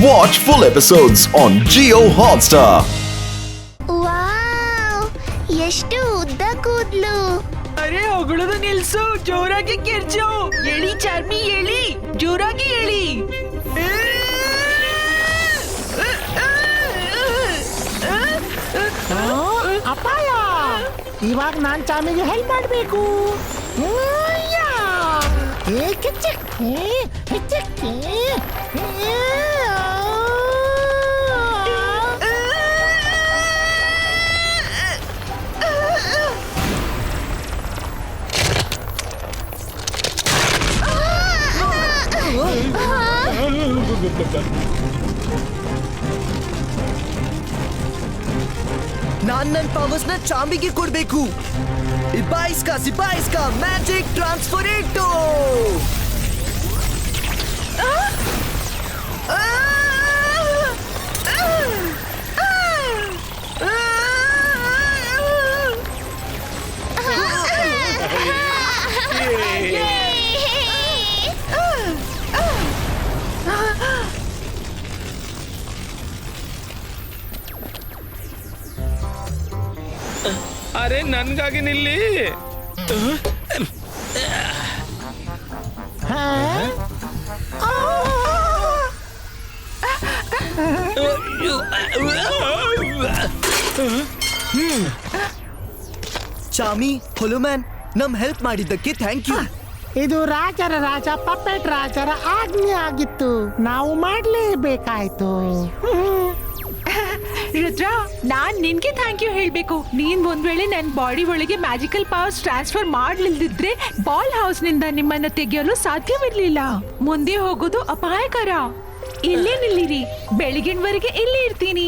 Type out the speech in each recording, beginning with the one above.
Watch full episodes on Jio Hotstar. Wow ಎಷ್ಟು ಉದ್ದ ಕೂದ್ಲು. ಅರೆ ಹೊಗಳೋದು ನಿಲ್ಸು, ಜೋರಾಗಿ ಕಿರ್ಚು. ಎಳಿ ಚಾರ್ಮಿ ಎಳಿ, ಜೋರಾಗಿ ಎಳಿ. ಅಪಾಯ! ಇವಾಗ ನಾನ್ ಚಾಮಿಗೆ ಹೆಲ್ಪ್ ಮಾಡ್ಬೇಕು. ನಾನ್ ನನ್ ಪವರ್ಸ್ ನ ಚಾಂಬಿಗೆ ಕೊಡ್ಬೇಕು. ಸಿಪಾಯಿಸ್ಕಾ ಮ್ಯಾಜಿಕ್ ಟ್ರಾನ್ಸ್ಫರೇಟೋ. ಅರೆ ನನ್ಗಾಗಿ ನಿಲ್ಲಿ. ಚಾಮಿ, ಹೊಲುಮ್ಯಾನ್, ನಮ್ ಹೆಲ್ಪ್ ಮಾಡಿದ್ದಕ್ಕೆ ಥ್ಯಾಂಕ್ ಯು. ಇದು ರಾಜರ ರಾಜ ಪಪ್ಪೆಟ್ ರಾಜರ ಆಜ್ಞೆ ಆಗಿತ್ತು. ನಾವು ಮಾಡ್ಲೇಬೇಕಾಯ್ತು. ರುದ್ರ, ನಾನ್ ನಿನ್ಗೆ ಥ್ಯಾಂಕ್ ಯು ಹೇಳ್ಬೇಕು. ನೀನ್ ಒಂದ್ ವೇಳೆ ನನ್ ಬಾಡಿ ಒಳಗೆ ಮ್ಯಾಜಿಕಲ್ ಪವರ್ಸ್ ಟ್ರಾನ್ಸ್ಫರ್ ಮಾಡ್ಲಿಲ್ದಿದ್ರೆ ಬಾಲ್ ಹೌಸ್ ನಿಂದ ನಿಮ್ಮನ್ನ ತೆಗೆಯಲು ಸಾಧ್ಯವಿರ್ಲಿಲ್ಲ. ಮುಂದೆ ಹೋಗೋದು ಅಪಾಯಕರ. ಇಲ್ಲೇ ನಿಲ್ಲಿರಿ, ಬೆಳಗಿನವರೆಗೆ ಇಲ್ಲೇ ಇರ್ತೀನಿ.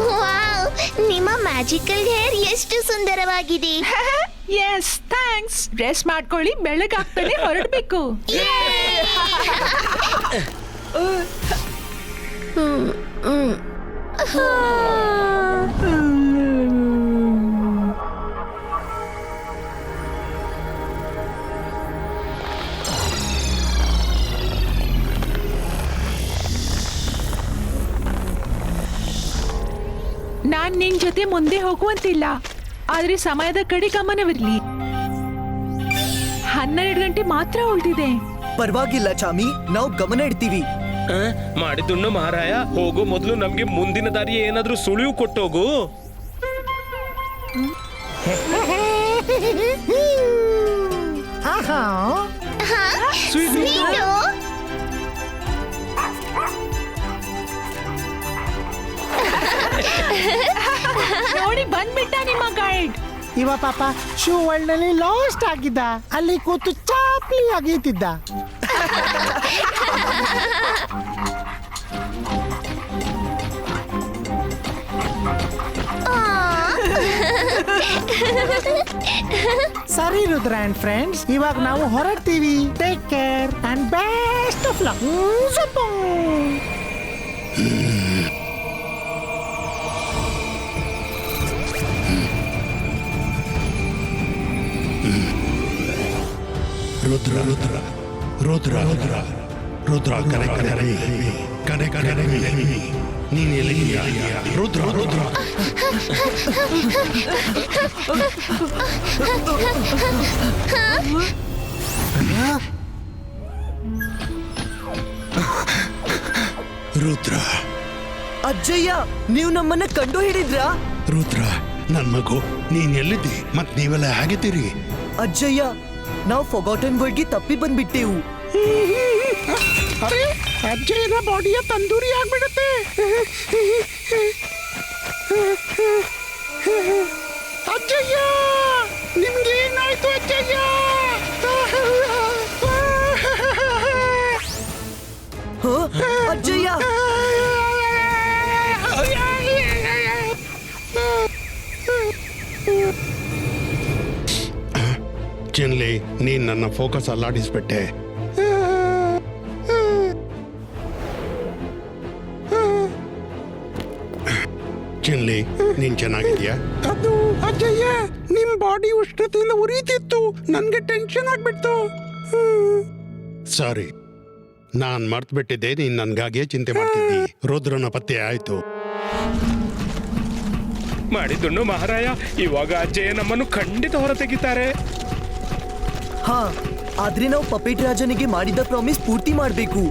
ವಾವ್, ನಿಮ್ಮ ಮ್ಯಾಜಿಕಲ್ ಹೇರ್ ಎಷ್ಟು ಸುಂದರವಾಗಿದೆ. S, thanks. ಡ್ರೆಸ್ ಮಾಡ್ಕೊಳ್ಳಿ, ಬೆಳಗಾಗ್ತಾನೆ ಹೊರಡ್ಬೇಕು. ನಾನ್ ನಿನ್ ಜೊತೆ ಮುಂದೆ ಹೋಗುವಂತಿಲ್ಲ, ಆದ್ರೆ ಸಮಯದ ಕಡೆ ಗಮನವಿರ್ಲಿ. 12 ಗಂಟೆ ಮಾತ್ರ ಉಳಿದಿದೆ. ಪರವಾಗಿಲ್ಲ ಚಾಮಿ, ನಾವು ಗಮನ ಇಡ್ತೀವಿ. ಮಾಡಿದುಣ್ಣು ಮಹಾರಾಯ. ಹೋಗೋ ಮೊದಲು ನಮ್ಗೆ ಮುಂದಿನ ದಾರಿ ಏನಾದ್ರೂ ಸುಳಿವು ಕೊಟ್ಟೋಗು. ಸ್ವೀಟು? ನೋಡಿ ಬಂದ್ಬಿಟ್ಟ ನಿಮ್ಮ ಗೈಡ್. ಇವ ಪಾಪ ಶೂ ವರ್ಲ್ಡ್ ನಲ್ಲಿ ಲಾಸ್ಟ್ ಆಗಿದ್ದ. ಅಲ್ಲಿ ಕೂತು ಚಾಪ್ಲಿ ಆಗೀತಿದ್ದ. ಸರಿ ರುದ್ರ ಅಂಡ್ ಫ್ರೆಂಡ್ಸ್, ಇವಾಗ ನಾವು ಹೊರಡ್ತೀವಿ. Take care and best of luck. Rudra Rudra Rudra Rudra Rudra ಕರೆ ಕರೆ ಕರೆ ಕರೆ ನೀನ್ ಎಲ್ಲಿದ್ದೀಯಾ? ರುದ್ರ ರುದ್ರ ರುದ್ರ. ಅಜ್ಜಯ್ಯ, ನೀವು ನಮ್ಮನ್ನ ಕಂಡು ಹಿಡಿದ್ರಾ? ರುದ್ರ, ನನ್ ಮಗು, ನೀನ್ ಎಲ್ಲಿದ್ದಿ? ಮತ್ ನೀವೆಲ್ಲ ಹೇಗಿದ್ದೀರಿ? ಅಜ್ಜಯ್ಯ, ನಾವು ಫಾರ್ಗಾಟನ್ ವರ್ಲ್ಡ್ಗೆ ತಪ್ಪಿ ಬಂದ್ಬಿಟ್ಟೆವು. ಅರೆ, ಅಜ್ಜಯ್ಯನ ಬಾಡಿಯ ತಂದೂರಿ ಆಗ್ಬಿಡುತ್ತೆ. ಅಜ್ಜಯ್ಯ, ನಿಮ್ಗೆ ಏನಾಯ್ತು ಅಜ್ಜಯ್ಯ? ಅಜ್ಜಯ್ಯ, ಚಿನ್ಲಿ ನೀನ್ ನನ್ನ ಫೋಕಸ್ ಅಲ್ಲಾಡಿಸ್ಬಿಟ್ಟೆ. ಚಿನ್ಲಿ ನೀನ್ ಚೆನ್ನಾಗಿದ್ಯಾ? ಅದು ಅಜಯ್ಯ, ನಿಮ್ ಬಾಡಿ ಉಷ್ಣತೆಯಿಂದ ಉರಿತಿತ್ತು, ನನ್ಗೆ ಟೆನ್ಷನ್ ಆಗ್ಬಿಡ್ತು. ಸಾರಿ, ನಾನ್ ಮರ್ತ್ಬಿಟ್ಟಿದ್ದೆ. ನೀನ್ ನನ್ಗಾಗೆ ಚಿಂತೆ ಮಾಡ್ತಿದ್ದಿ. ರುದ್ರನ ಪತ್ತೆ ಆಯ್ತು. ಮಾಡಿದ್ದುಣ್ಣು ಮಹಾರಾಯ, ಇವಾಗ ಅಜ್ಜಯ್ಯ ನಮ್ಮನ್ನು ಖಂಡಿತ ಹೊರ ತೆಗಿತಾರೆ. ಹಾ, ಆದ್ರೆ ನಾವು ಪಪೇಟ್ ರಾಜನಿಗೆ ಮಾಡಿದ ಪ್ರಾಮಿಸ್ ಪೂರ್ತಿ ಮಾಡ್ಬೇಕು.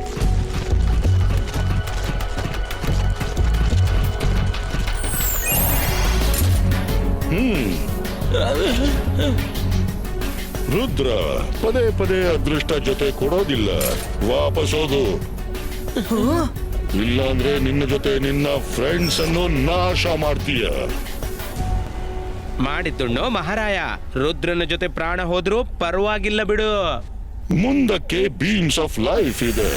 ರುದ್ರ ಪದೇ ಪದೇ ಅದೃಷ್ಟ ಜೊತೆ ಕೊಡೋದಿಲ್ಲ. ವಾಪಸ್ ಹೋಗು, ಇಲ್ಲಾಂದ್ರೆ ನಿನ್ನ ಜೊತೆ ನಿನ್ನ ಫ್ರೆಂಡ್ಸ್ ಅನ್ನು ನಾಶ ಮಾಡ್ತೀಯ. ಮಾಡಿದ್ದುಣ್ಣು ಮಹಾರಾಯ, ರುದ್ರನ ಜೊತೆ ಪ್ರಾಣ ಹೋದ್ರೂ ಪರವಾಗಿಲ್ಲ ಬಿಡು. ಮುಂದಕ್ಕೆ ಬೀಮ್ಸ್ ಆಫ್ ಲೈಫ್ ಇದೆ.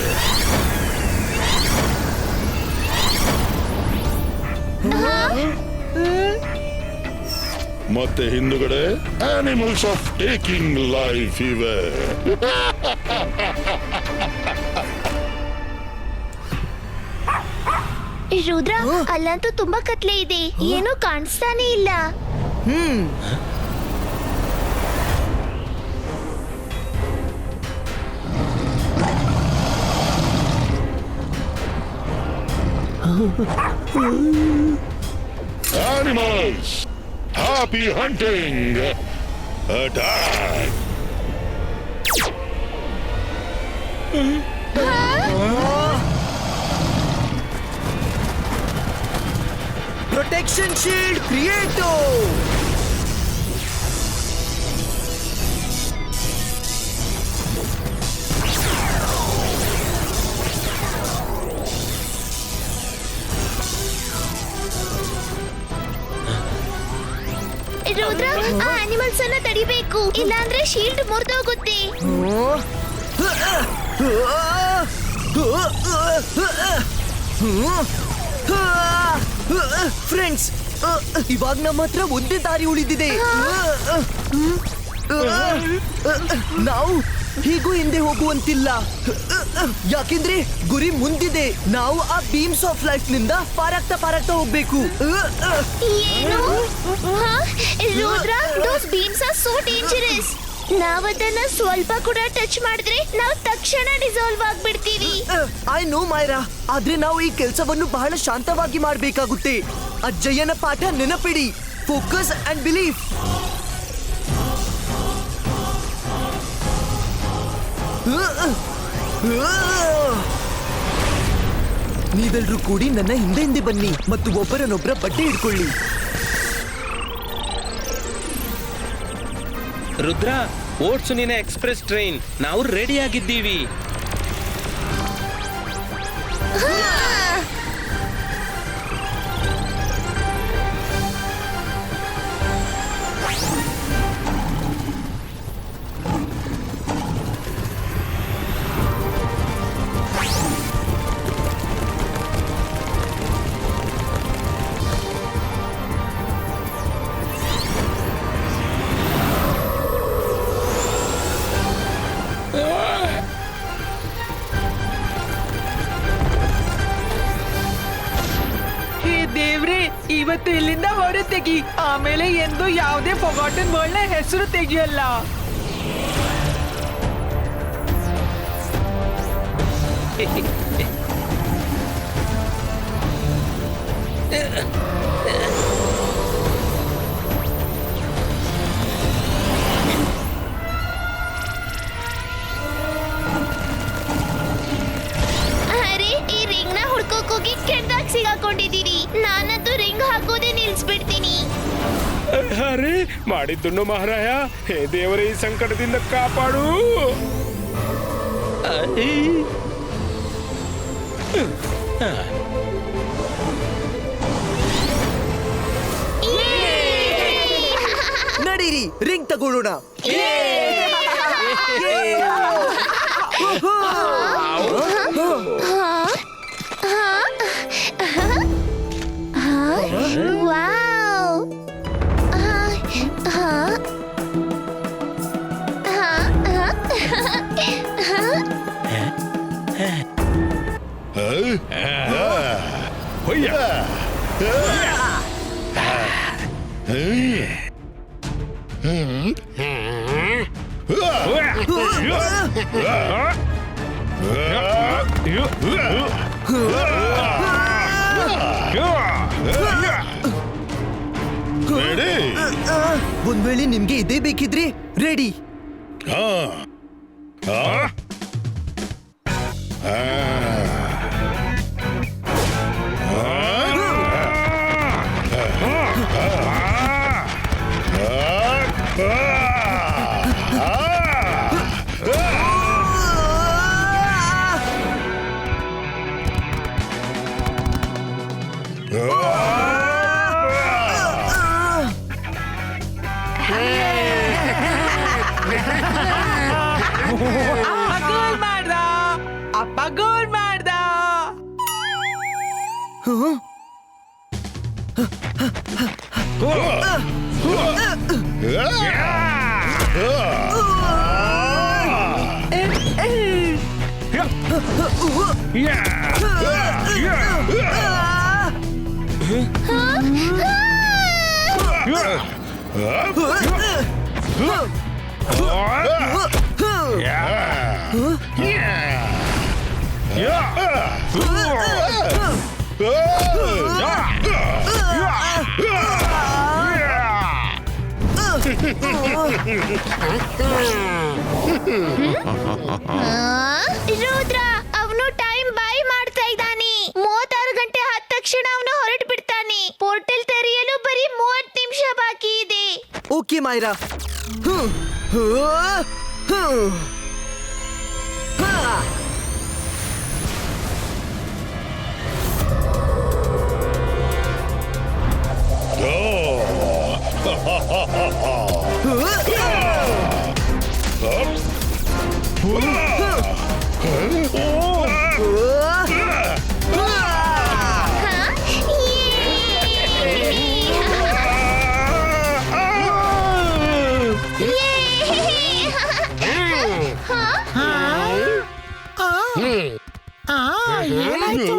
ಮತ್ತೆ ಹಿಂದುಗಡೆ ಆನಿಮಲ್ಸ್ ಆಫ್ ಟೇಕಿಂಗ್ ಲೈಫ್ ಇವೆ. ರುದ್ರ, ಅಲ್ಲಂತೂ ತುಂಬಾ ಕತ್ಲೆ ಇದೆ, ಏನೂ ಕಾಣಿಸ್ತಾನೆ ಇಲ್ಲ. Animals, happy hunting! Attack! Protection shield ಕ್ರಿಯೇಟೋ. ರುದ್ರ, ಆ ಅನಿಮಲ್ಸ್ ಅನ್ನ ತಡಿಬೇಕು, ಇಲ್ಲಾಂದ್ರೆ ಶೀಲ್ಡ್ ಮುರಿದೋಗುತ್ತೆ. ಫ್ರೆಂಡ್ಸ್, ಇವಾಗ ನಮ್ಮ ಹತ್ರ ಒಂದೇ ದಾರಿ ಉಳಿದಿದೆ. ನಾವು ಹೀಗೂ ಹಿಂದೆ ಹೋಗುವಂತಿಲ್ಲ, ಯಾಕೆಂದ್ರೆ ಗುರಿ ಮುಂದಿದೆ. ನಾವು ಆ ಬೀಮ್ಸ್ ಆಫ್ ಲೈಫ್ ನಿಂದ ಪಾರಾಗ್ತಾ ಹೋಗ್ಬೇಕು. ಏನು? Rudra, those beams are so dangerous. ನಾವದನ್ನ ಸ್ವಲ್ಪ ಕೂಡ ಟಚ್ ಮಾಡಿದ್ರೆ ನಾವು ತಕ್ಷಣ ಡಿಸಾಲ್ವ್ ಆಗ್ಬಿಡ್ತೀವಿ. ಐ ನೋ ಮೈರಾ, ಆದ್ರೆ ನಾವು ಈ ಕೆಲಸವನ್ನು ಬಹಳ ಶಾಂತವಾಗಿ ಮಾಡಬೇಕಾಗುತ್ತೆ. ಅಜ್ಜಯ್ಯನ ಪಾಠ ನೆನಪಿಡಿ, ಫೋಕಸ್ ಅಂಡ್ ಬಿಲೀಫ್. ನೀವೆಲ್ರೂ ಕೂಡಿ ನನ್ನ ಹಿಂದೆ ಬನ್ನಿ ಮತ್ತು ಒಬ್ಬರನ್ನೊಬ್ಬರ ಬಟ್ಟೆ ಹಿಡ್ಕೊಳ್ಳಿ. ರುದ್ರ, ಓಟ್ಸು ನಿನ್ನ ಎಕ್ಸ್ಪ್ರೆಸ್ ಟ್ರೈನ್, ನಾವು ರೆಡಿ ಆಗಿದ್ದೀವಿ. ದೇವ್ರೆ, ಇವತ್ತು ಇಲ್ಲಿಂದ ಹೊರ ತೆಗಿ, ಆಮೇಲೆ ಎಂದು ಯಾವುದೇ ಫಾರ್ಗಾಟನ್ ವರ್ಲ್ಡ್ ನ ಹೆಸರು ತೆಗಿಯಲ್ಲ. ಅರೆ, ಈ ರಿಂಗ್ ನ ಹುಡ್ಕೋಕ್ ಹೋಗಿ ಕೆಟ್ಟದಾಗ ಸಿಗಾಕೊಂಡಿದೀನಿ. ನಾನಂತೂ ರಿಂಗ್ ಹಾಕೋದೇ ನಿಲ್ಸ್ಬಿಡ್ತೀನಿ. ಅರೆ, ಮಾಡಿದ್ದುಣ್ಣು ಮಹಾರಾಯ, ಹೇ ದೇವರೇ, ಈ ಸಂಕಟದಿಂದ ಕಾಪಾಡು. ನಡೀರಿ, ರಿಂಗ್ ತಗೊಳ್ಳೋಣ. ವಾವ್! ಹೊಯ್ಯ. ರೆಡಿ? ಒಂದ್ ವೇಳೆ ನಿಮ್ಗೆ ಇದೇ ಬೇಕಿದ್ರಿ ರೆಡಿ. ಹಾ. ಹಾ. ಹಾ. ಅಪ್ಪ ಗೋಲ್ ಮಾಡ್ದ. ರುದ್ರ ಅವನು ಟೈಮ್ ಬೈ ಮಾಡ್ತಾ ಇದ್ದಾನೆ. 36 ಗಂಟೆ ಆದ ತಕ್ಷಣ ಅವನು ಹೊರಟು ಬಿಡ್ತಾನೆ. ಪೋರ್ಟಲ್ ತೆರೆಯಲು ಬರೀ 30 ನಿಮಿಷ ಬಾಕಿ ಇದೆ. ಓಕೆ ಮಾಯ್ರಾ. ಏನಾಯ್ತು?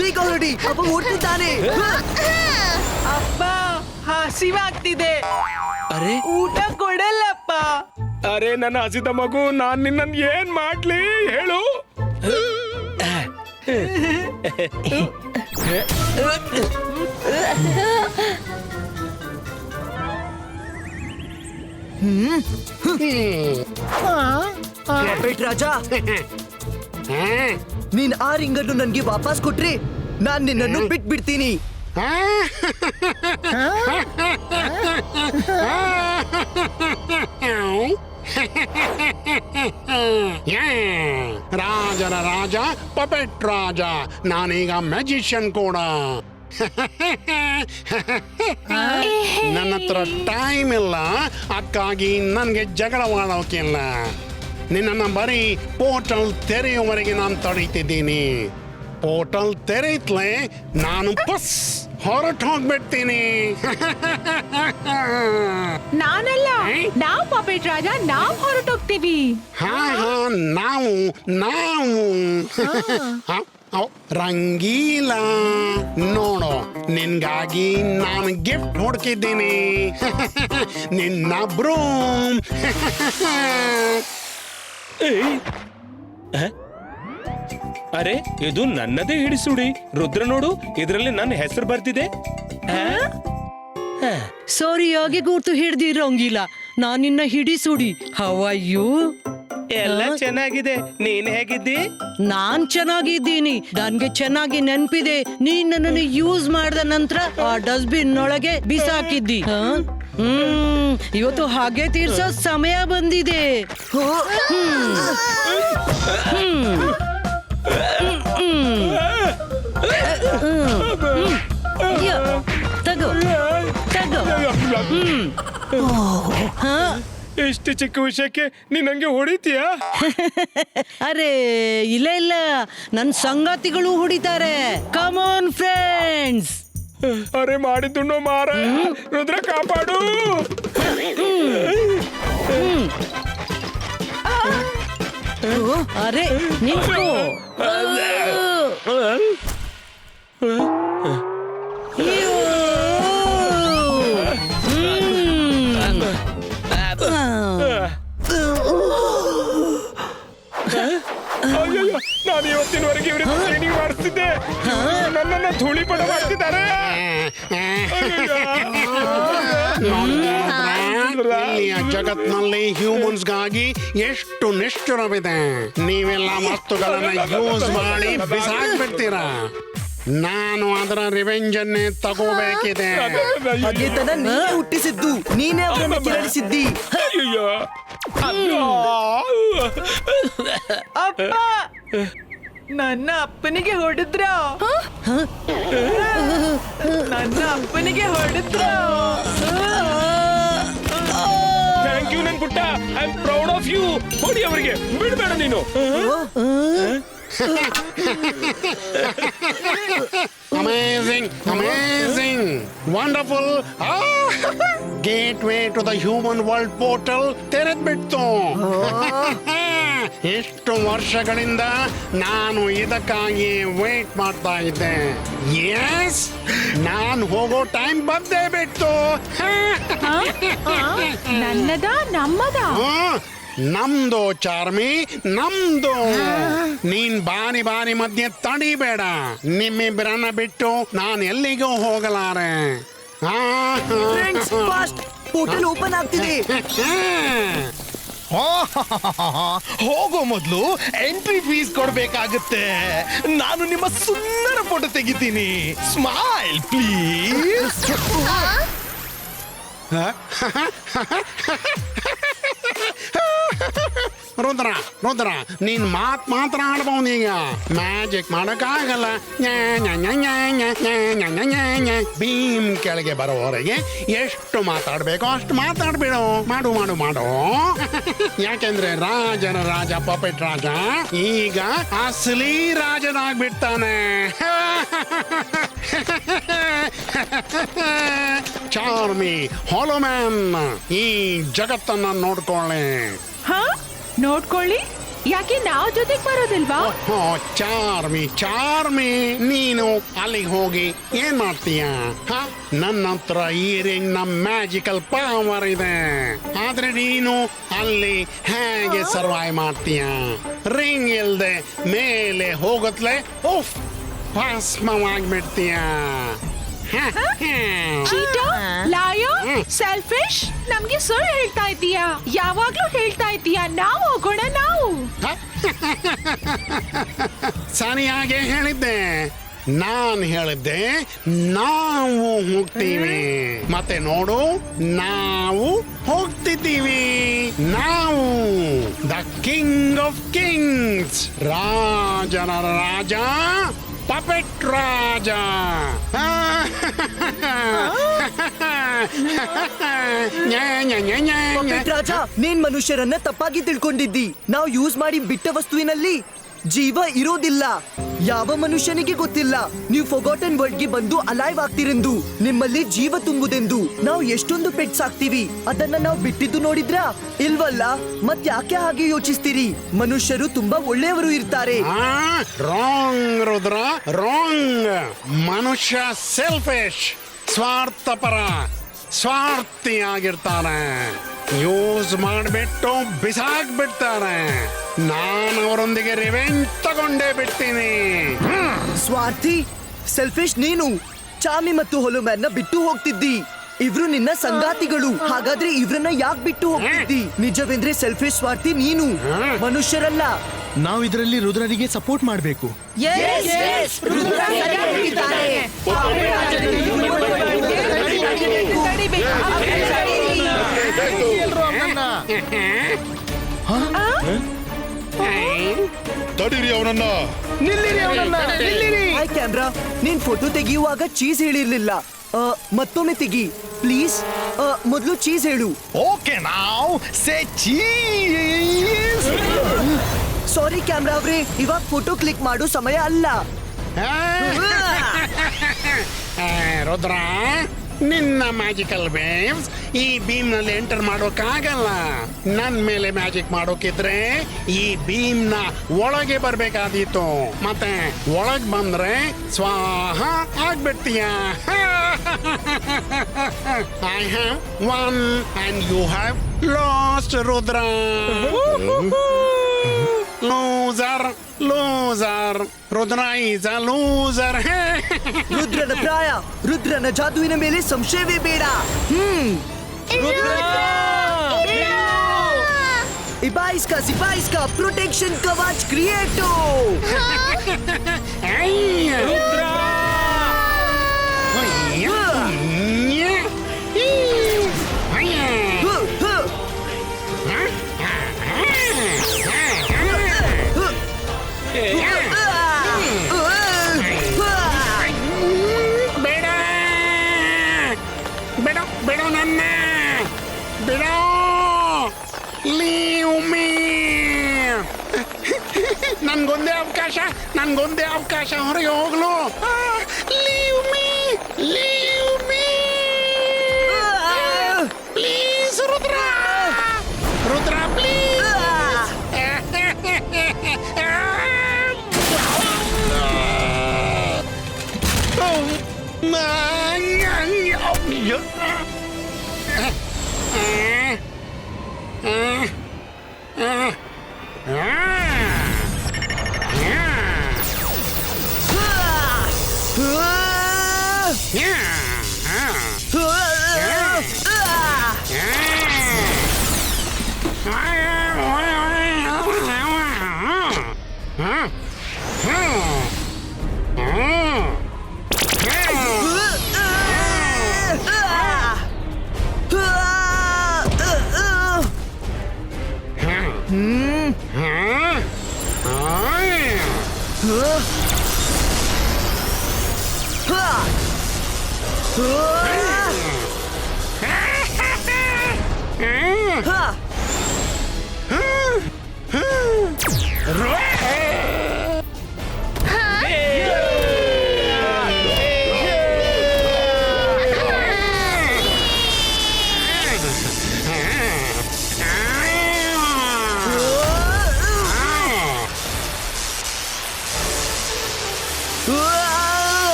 ಬೇಗ ಹೊರಡಿ, ಅಪ್ಪ ಓಡ್ತಿದ್ದಾನೆ. ಅಪ್ಪ ಹಸಿವಾಗ್ತಿದೆ, ಅರೆ ಊಟ ಕೊಡಲ್ಲಪ್ಪ. ಅರೆ ನನ್ನ ಹಸಿದ ಮಗು, ನಾನ್ ನಿನ್ನನ್ ಏನ್ ಮಾಡ್ಲಿ ಹೇಳು? ಪಪೆಟ್ ರಾಜ, ನೀನ್ ಆ ರಿಂಗನ್ನು ನನ್ಗೆ ವಾಪಸ್ ಕೊಟ್ರೆ ನಾನ್ ನಿನ್ನನ್ನು ಬಿಟ್ಬಿಡ್ತೀನಿ. ರಾಜರ ರಾಜ ಪಪೆಟ್ ರಾಜ, ನಾನೀಗ ಮ್ಯಾಜಿಷಿಯನ್ ಕೂಡ. ನನ್ನ ಹತ್ರ ಟೈಮ್ ಇಲ್ಲ, ಅದಕ್ಕಾಗಿ ನನಗೆ ಜಗಳವಾಡೋಕಿಲ್ಲ. ನಿನ್ನನ್ನು ಬರೀ ಪೋರ್ಟಲ್ ತೆರೆಯುವವರೆಗೆ ನಾನು ತಡೀತಿದ್ದೀನಿ. ಪೋರ್ಟಲ್ ತೆರೆಯುತ್ತಲೇ ನಾನು ಪಸ್ ಹೊರಟು ಹೋಗ್ಬಿಡ್ತೀನಿ. ನಾನಲ್ಲ, ನಾವ್ ಪಪೆಟ್ ರಾಜ, ನಾವ್ ಹೊರಟೋಗ್ತೀವಿ. ಹಾ ಹಾ ನಾವು ನಾವು ರಂಗೀಲ ನೋಡು, ನಿನ್ಗಾಗಿ ನಾನು ಗಿಫ್ಟ್ ಹುಡುಕಿದ್ದೀನಿ. ನಿನ್ನ ಬ್ರೂಮ್. ಅರೆ ಇದು ನನ್ನದೇ ಹಿಡಿಸುಡಿ. ರುದ್ರ ನೋಡು, ಇದರಲ್ಲಿ ನನ್ನ ಹೆಸರು ಬರ್ತಿದೆ. ಸರಿಯಾಗಿ ಗುರ್ತು ಹಿಡ್ದಿರೋಂಗಿಲ್ಲ ನಾನಿನ್ನ ಹಿಡಿಸುಡಿ ಹವಯ್ಯು ಎಲ್ಲ ಚೆನ್ನಾಗಿದೆ. ನೀನ್ ಹೇಗಿದ್ದಿ? ನಾನ್ ಚೆನ್ನಾಗಿದ್ದೀನಿ. ನನ್ಗೆ ಚೆನ್ನಾಗಿ ನೆನ್ಪಿದೆ, ನೀನ್ ನನ್ನನ್ನು ಯೂಸ್ ಮಾಡಿದ ನಂತರ ಆ ಡಸ್ಟ್ಬಿನ್ ಒಳಗೆ ಬಿಸಾಕಿದ್ದಿ. ಇವತ್ತು ಹಾಗೆ ತೀರ್ಸೋ ಸಮಯ ಬಂದಿದೆ. ತಗೋ ತಗೋ. ಇಷ್ಟು ಚಿಕ್ಕ ವಿಷಯಕ್ಕೆ ನೀನ್ ಹಂಗೆ ಹೊಡಿತೀಯಾ? ಅರೆ ಇಲ್ಲ ಇಲ್ಲ, ನನ್ ಸಂಗಾತಿಗಳು ಹೊಡಿತಾರೆ. ಕಮಾನ್ ಫ್ರೆಂಡ್ಸ್. ಅರೆ ಮಾಡಿದ್ದು ಮಾರ, ರುದ್ರ ಕಾಪಾಡು. ಅರೆ ನಿಂತ್ಕೋ. ಅಯ್ಯಯ್ಯೋ, ನಾನು ಇವತ್ತಿನವರೆಗೆ ಇವರಿಗೆ ಟ್ರೈನಿಂಗ್ ಮಾಡಿಸ್ತಿದ್ದೆ, ನನ್ನನ್ನ ಧೂಳಿಪಟ ಮಾಡ್ತಿದ್ದಾರೆ. ಇಲ್ಲಿಯ ಜಗತ್ನಲ್ಲಿ ಹ್ಯೂಮನ್ಸ್ಗಾಗಿ ಎಷ್ಟು ನಿಷ್ಠುರವಿದೆ. ನೀವೆಲ್ಲ ವಸ್ತುಗಳನ್ನ ಯೂಸ್ ಮಾಡಿ ಬಿಸಾಕ್ಬಿಡ್ತೀರಾ. ನಾನು ಅದರ ರಿವೆಂಜ್ ಅನ್ನೇ ತಗೋಬೇಕಿದೆ. ಹಾಗೆತನ ನೀನೇ ಹುಟ್ಟಿಸಿದ್ದು, ನೀನೇ ಅವರನ್ನು ಕೆರಳಿಸಿದ್ದಿ. ಅಯ್ಯಯ್ಯೋ. ಅಪ್ಪ, ನನ್ನ ಅಪ್ಪನಿಗೆ ಹೊಡೆದ್ರ? ನನ್ನ ಅಪ್ಪನಿಗೆ ಹೊಡೆದ್ರ? ಥ್ಯಾಂಕ್ ಯು ನನ್ ಪುಟ್ಟ. I am proud of you. ಹೊಡಿ ಅವರಿಗೆ, ಬಿಡ್ಬೇಡ ನೀನು. Amazing, amazing, wonderful. Gateway to the human world portal ತೆರೆದ್ಬಿಡ್ತು. ಎಷ್ಟು ವರ್ಷಗಳಿಂದ ನಾನು ಇದಕ್ಕಾಗಿ ವೇಟ್ ಮಾಡ್ತಾ ಇದ್ದೆ. ಎಸ್, ನಾನು ಹೋಗೋ ಟೈಮ್ ಬಂದೇ ಬಿಟ್ಟು. ನನ್ನದ ನಮ್ಮದ? ನಮ್ದು ಚಾರ್ಮಿ, ನಮ್ದು. ನೀನ್ ಬಾರಿ ಬಾರಿ ಮಧ್ಯೆ ತಡಿಬೇಡ. ನಿಮ್ಮಿಬ್ಬರನ್ನ ಬಿಟ್ಟು ನಾನು ಎಲ್ಲಿಗೂ ಹೋಗಲಾರೆ. ಪೋರ್ಟಲ್ ಓಪನ್ ಆಗ್ತಿದೆ. ಹೋಗೋ ಮೊದಲು ಎಂಟ್ರಿ ಫೀಸ್ ಕೊಡ್ಬೇಕಾಗುತ್ತೆ. ನಾನು ನಿಮ್ಮ ಸುಂದರ ಫೋಟೋ ತೆಗಿತೀನಿ. Smile please. ರುದ್ರ ರುದ್ರ, ನೀನ್ ಮಾತ್ರ ಆಡ್ಬಹುದು. ಈಗ ಮ್ಯಾಜಿಕ್ ಮಾಡಕ್ಕಾಗಲ್ಲ. ಭೀಮ್ ಕೆಳಗೆ ಬರೋವರೆಗೆ ಎಷ್ಟು ಮಾತಾಡ್ಬೇಕು ಅಷ್ಟು ಮಾತಾಡ್ಬಿಡು. ಮಾಡು ಮಾಡು ಮಾಡು. ಯಾಕೆಂದ್ರೆ ರಾಜನ ರಾಜ ಪಪೆಟ್ ರಾಜ ಈಗ ಅಸಲಿ ರಾಜನಾಗ್ಬಿಡ್ತಾನೆ. ಚಾರ್ಮಿ, ಹಾಲೋಮ್ಯಾನ್, ಈ ಜಗತ್ತನ್ನ ನೋಡ್ಕೊಳ್ಳಿ. ನೋಡ್ಕೊಳ್ಳಿ? ಯಾಕೆ ನಾವು ಜೊತೆಗೆ ಬರೋದಿಲ್ವಾ? ಚಾರ್ಮಿ ಚಾರ್ಮಿ, ನೀನು ಅಲ್ಲಿಗೆ ಹೋಗಿ ಏನ್ ಮಾಡ್ತೀಯ? ನನ್ನ ಹತ್ರ ಈ ರಿಂಗ್ ನ ಮ್ಯಾಜಿಕಲ್ ಪವರ್ ಇದೆ. ಆದ್ರೆ ನೀನು ಅಲ್ಲಿ ಹೇಗೆ ಸರ್ವೈವ್ ಮಾಡ್ತೀಯ? ರಿಂಗ್ ಇಲ್ದೆ ಮೇಲೆ ಹೋಗತ್ಲೆ ಉಫ್ ಭಸ್ಮವಾಗ್ಬಿಡ್ತೀಯ. ಲಾಯರ್, ಸೆಲ್ಫಿಶ್, ನಮ್ಗೆ ಸುಳ್ಳು ಹೇಳ್ತಾ ಇದ್ದೀಯಾ? ಯಾವಾಗ್ಲೂ ಹೇಳ್ತಾ ಇದ್ದೀಯಾ ನಾವು ಹೋಗೋಣ ನಾವು. ಸರಿಯಾಗಿ ಹೇಳಿದ್ದೆ. ನಾನ್ ಹೇಳಿದ್ದೆ ನಾವು ಹೋಗ್ತೀವಿ. ಮತ್ತೆ ನೋಡು, ನಾವು ಹೋಗ್ತಿದ್ದೀವಿ. ನಾವು ದ ಕಿಂಗ್ ಆಫ್ ಕಿಂಗ್ಸ್, ರಾಜನ ರಾಜ ಪಪೆಟ್ ರಾಜ. ಪಪೆಟ್ ರಾಜ, ನೀನ್ ಮನುಷ್ಯರನ್ನ ತಪ್ಪಾಗಿ ತಿಳ್ಕೊಂಡಿದ್ದಿ. ನಾವು ಯೂಸ್ ಮಾಡಿ ಬಿಟ್ಟ ವಸ್ತುವಿನಲ್ಲಿ ಜೀವ ಇರೋದಿಲ್ಲ. ಯಾವ ಮನುಷ್ಯನಿಗೆ ಗೊತ್ತಿಲ್ಲ ನೀವು ಫೊಗಾಟನ್ ವರ್ಲ್ಡ್ ಗೆ ಬಂದು ಅಲೈವ್ ಆಗ್ತಿರೆಂದು, ನಿಮ್ಮಲ್ಲಿ ಜೀವ ತುಂಬುದೆಂದು. ನಾವು ಎಷ್ಟೊಂದು ಪೆಟ್ಸ್ ಆಗ್ತೀವಿ, ಅದನ್ನ ನಾವು ಬಿಟ್ಟಿದ್ದು ನೋಡಿದ್ರಾ? ಇಲ್ವಲ್ಲ, ಮತ್ ಯಾಕೆ ಹಾಗೆ ಯೋಚಿಸ್ತೀರಿ? ಮನುಷ್ಯರು ತುಂಬಾ ಒಳ್ಳೆಯವರು ಇರ್ತಾರೆ. Wrong Rudra, wrong. ಮನುಷ್ಯ ಸೆಲ್ಫಿಶ್, ಸ್ವಾರ್ಥಪರ, ಸ್ವಾರ್ಥಿ ಆಗಿರ್ತಾನೆ. ಯೂಸ್ ಮಾಡಿಬಿಟ್ಟು ಬಿಸಾಕ್ಬಿಡ್ತಾರೆ. ನಾನು ಅವರೊಂದಿಗೆ ರಿವೆಂಜ್ ತಗೊಂಡೇ ಬಿಡ್ತೀನಿ. ಸ್ವಾರ್ಥಿ, ಸೆಲ್ಫಿಶ್ ನೀನು. ಚಾಮಿ ಮತ್ತು ಹೊಲುಮ್ಯಾನ್ ನ ಬಿಟ್ಟು ಹೋಗ್ತಿದ್ದಿ. ಇವ್ರು ನಿನ್ನ ಸಂಗಾತಿಗಳು. ಹಾಗಾದ್ರೆ ಇವ್ರನ್ನ ಯಾಕೆ ಬಿಟ್ಟು ಹೋಗ್ತಿದ್ದಿ? ನಿಜವೆಂದ್ರೆ ಸೆಲ್ಫಿಶ್ ಸ್ವಾರ್ಥಿ ನೀನು, ಮನುಷ್ಯರಲ್ಲ. ನಾವು ಇದರಲ್ಲಿ ರುದ್ರನಿಗೆ ಸಪೋರ್ಟ್ ಮಾಡಬೇಕು. ತಡೀರಿ ಅವನನ್ನ. ಹಾಯ್ ಕ್ಯಾಮ್ರಾ, ನೀನ್ ಫೋಟೋ ತೆಗೆಯುವಾಗ ಚೀಸ್ ಹೇಳಿರ್ಲಿಲ್ಲ. ಮತ್ತೊಮ್ಮೆ ತೆಗಿ ಪ್ಲೀಸ್. ಮೊದಲು ಚೀಸ್ ಹೇಳು. ಓಕೆ ನಾವ್ ಸೇ ಚೀಸ್. ಸಾರಿ ಕ್ಯಾಮ್ರಾ ಅವ್ರೆ, ಇವಾಗ ಫೋಟೋ ಕ್ಲಿಕ್ ಮಾಡೋ ಸಮಯ ಅಲ್ಲ. ರುದ್ರ, ನಿನ್ನ ಮ್ಯಾಜಿಕಲ್ ವೇವ್ಸ್ ಈ ಬೀಮ್ ನಲ್ಲಿ ಎಂಟರ್ ಮಾಡೋಕ್ಕಾಗಲ್ಲ. ನನ್ ಮೇಲೆ ಮ್ಯಾಜಿಕ್ ಮಾಡೋಕಿದ್ರೆ ಈ ಬೀಮ್ ನ ಒಳಗೆ ಬರ್ಬೇಕಾದೀತು. ಮತ್ತೆ ಒಳಗ್ ಬಂದ್ರೆ ಸ್ವಾಹ ಆಗ್ಬಿಡ್ತೀಯ. I have won and you have lost Rudra. Loser loser, Rudra is a loser. ರುದ್ರನ ಪ್ರಾಯ, ರುದ್ರನ ಜಾದುವಿನ ಮೇಲೆ ಸಂಶಯವೇ ಬೇಡ. ಇಬಾಯಿಸ್ಕಾ ಪ್ರೊಟೆಕ್ಷನ್ ಕವಚ್ ಕ್ರಿಯೇಟೋ. ಬಿಡು ನನ್ನ, ಬಿಡು. Leave me. ನನ್ಗೊಂದೇ ಅವಕಾಶ ಹೊರಗೆ ಹೋಗ್ಲು. Leave me, leave me please. Rudra please.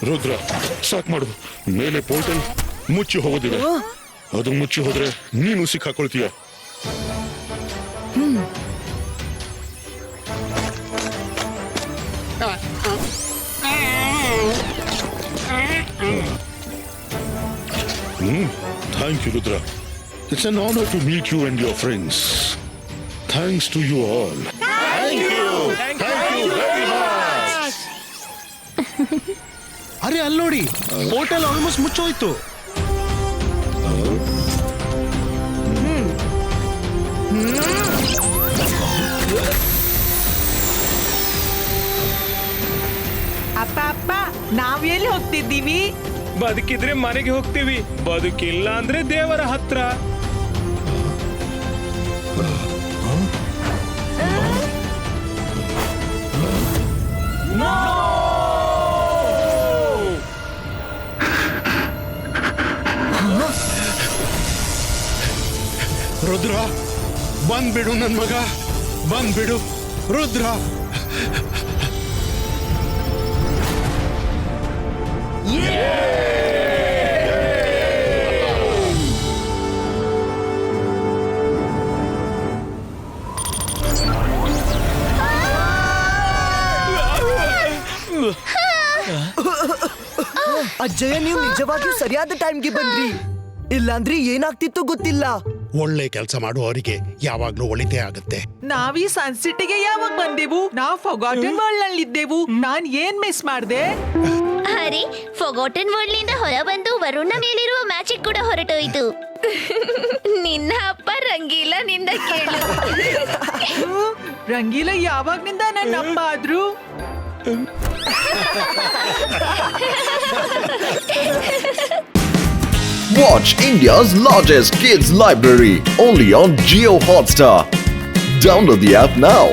Rudra, ಸಾಕ್ ಮಾಡು. ಮೇಲೆ ಪೋರ್ಟಲ್ ಮುಚ್ಚಿ ಹೋಗೋದಿಲ್ಲ. ಅದು ಮುಚ್ಚಿ ಹೋದ್ರೆ ನೀನು ಸಿಕ್ಕಾಕೊಳ್ತೀಯ. Thank you, Rudra. It's an honor to meet you and your friends. Thanks to you all. Thank you very much. ಅರೆ ಅಲ್ಲಿ ನೋಡಿ, ಹೋಟೆಲ್ ಆಲ್ಮೋಸ್ಟ್ ಮುಚ್ಚೋಯ್ತು. ಅಪ್ಪ ನಾವ್ ಎಲ್ಲಿ ಹೋಗ್ತಿದ್ದೀವಿ? ಬದುಕಿದ್ರೆ ಮನೆಗೆ ಹೋಗ್ತೀವಿ, ಬದುಕಿಲ್ಲ ಅಂದ್ರೆ ದೇವರ ಹತ್ರ. ರುದ್ರ, ಬಂದ್ಬಿಡು ನನ್ ಮಗ, ಬಂದ್ಬಿಡು ರುದ್ರ. ಅಜ್ಜಯ್ಯ, ನೀವು ನಿಜವಾಗಿಯೂ ಸರಿಯಾದ ಟೈಮ್ಗೆ ಬಂದ್ರಿ. ಇಲ್ಲಾಂದ್ರೆ ಏನಾಗ್ತಿತ್ತು ಗೊತ್ತಿಲ್ಲ. ಒಳ್ಳೆ ಕೆಲಸ ಮಾಡುವವರಿಗೆ ಯಾವಾಗ್ಲೂ ಒಳಿತೇ ಆಗುತ್ತೆ. ನಾವೀ ಸನ್ಸಿಟಿಗೆ ಯಾವಾಗ ಬಂದೆವು? ನಾವು ಫಾರ್ಗಾಟನ್ ವರ್ಲ್ಡ್ ನಲ್ಲಿ ಇದ್ದೆವು. ನಾನ್ ಏನ್ ಮಿಸ್ ಮಾಡ್ದೆ? ಅರೆ, ಫಾರ್ಗಾಟನ್ ವರ್ಲ್ಡ್ ನಿಂದ ಹೊರ ಬಂದು ವರುಣ ಮೇಲಿರುವ ಮ್ಯಾಜಿಕ್ ಕೂಡ ಹೊರಟೋಯ್ತು. ನಿನ್ನ ಅಪ್ಪ ರಂಗೀಲ ನಿಂದ ಕೇಳು. ರಂಗೀಲ ಯಾವಾಗ್ನಿಂದ ನನ್ನ ಅಪ್ಪ ಆದ್ರು? Watch India's largest kids library only on Jio Hotstar. Download the app now.